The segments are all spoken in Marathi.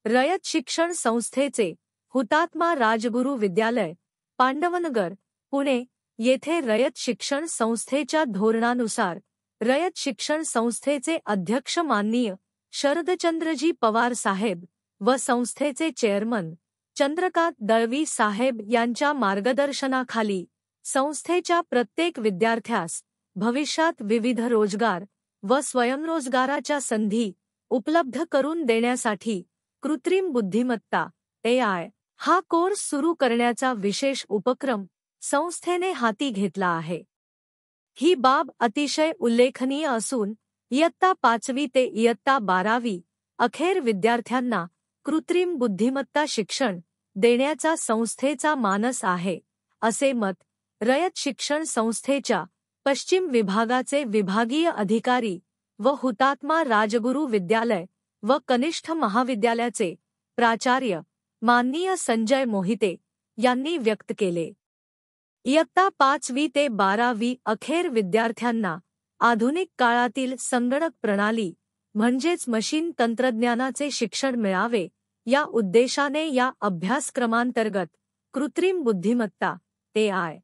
रयत शिक्षण संस्थेचे हुतात्मा राजगुरू विद्यालय, पांडवनगर, पुणे येथे रयत शिक्षण संस्थेच्या धोरणानुसार रयत शिक्षण संस्थेचे अध्यक्ष माननीय शरदचंद्रजी पवार साहेब व संस्थेचे चेअरमन चंद्रकांत दळवी साहेब यांच्या मार्गदर्शनाखाली संस्थेच्या प्रत्येक विद्यार्थ्यास भविष्यात विविध रोजगार व स्वयंरोजगाराच्या संधी उपलब्ध करून देण्यासाठी कृत्रिम बुद्धिमत्ता AI हा कोर्स सुरू करण्याचा विशेष उपक्रम संस्थेने हाती घेतला आहे। ही बाब अतिशय उल्लेखनीय असून इयत्ता 5वी ते इयत्ता 12वी अखेर विद्यार्थ्यांना कृत्रिम बुद्धिमत्ता शिक्षण देण्याचा संस्थेचा मानस आहे, असे मत रयत शिक्षण संस्थेच्या पश्चिम विभागाचे विभागीय अधिकारी व हुतात्मा राजगुरू विद्यालय व कनिष्ठ महाविद्यालयाचे प्राचार्य माननीय संजय मोहिते यांनी व्यक्त केले। इयत्ता 5वी ते 12वी अखेर विद्यार्थ्यांना आधुनिक काळातील संगणक प्रणाली म्हणजेच मशीन तंत्रज्ञानाचे शिक्षण मिळावे या उद्देशाने या अभ्यासक्रमांतर्गत कृत्रिम बुद्धिमत्ता AI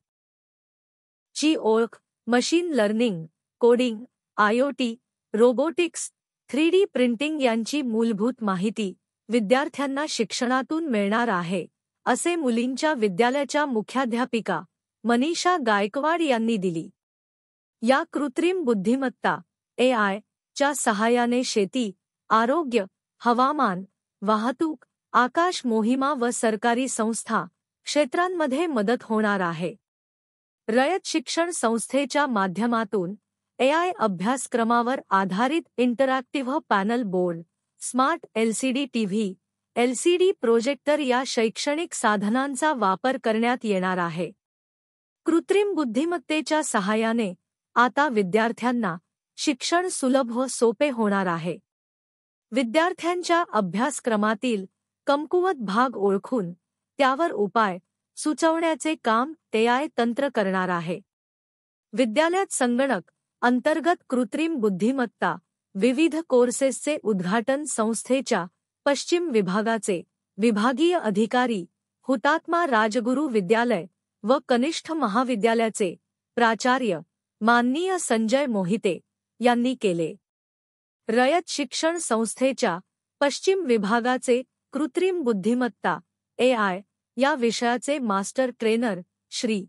ची ओळख, machine learning, coding, IoT, robotics, 3D printing यांची मूलभूत माहिती विद्यार्थ्यांना शिक्षणातून मिळणार आहे, असे मुलींच्या विद्यालयाच्या मुख्याध्यापिका मनीषा गायकवाड यांनी दिली। या कृत्रिम बुद्धिमत्ता AI च्या सहाय्याने शेती, आरोग्य, हवामान, वाहतूक, आकाश मोहिमा व सरकारी संस्था क्षेत्रांमध्ये मदत होणार आहे। रयत शिक्षण संस्थेच्या माध्यमातून AI अभ्यासक्रमावर आधारित interactive panel board, smart LCD TV, LCD projector या शैक्षणिक साधनांचा वापर करण्यात येणार आहे। कृत्रिम बुद्धिमत्तेच्या सहाय्याने आता विद्यार्थ्यांना शिक्षण सुलभ व सोपे होणार आहे। विद्यार्थ्यांच्या अभ्यासक्रमातील कमकुवत भाग ओळखून त्यावर उपाय सुचवण्याचे काम AI तंत्र करणार आहे। विद्यालयात संगणक अंतर्गत कृत्रिम बुद्धिमत्ता विविध कोर्सेसचे उद्घाटन संस्थेच्या पश्चिम विभागाचे विभागीय अधिकारी हुतात्मा राजगुरू विद्यालय व कनिष्ठ महाविद्यालयाचे प्राचार्य माननीय संजय मोहिते यांनी केले। रयत शिक्षण संस्थेच्या पश्चिम विभागाचे कृत्रिम बुद्धिमत्ता AI या विषयाचे मास्टर ट्रेनर श्री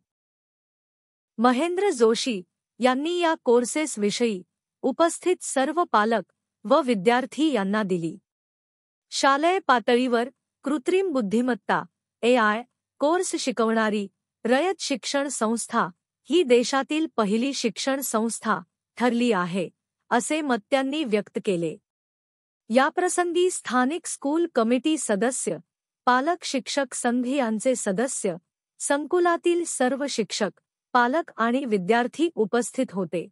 महेंद्र जोशी यांनी या कोर्सेस विषयी उपस्थित सर्व पालक व विद्यार्थी यांना दिली। शालेय पातळीवर कृत्रिम बुद्धिमत्ता AI कोर्स शिकवणारी रयत शिक्षण संस्था ही देशातील पहिली शिक्षण संस्था ठरली आहे, असे मत त्यांनी व्यक्त केले। याप्रसंगी स्थानिक स्कूल कमिटी सदस्य, पालक शिक्षक संघ यांचे सदस्य, संकुलातील सर्व शिक्षक, पालक आणि विद्यार्थी उपस्थित होते।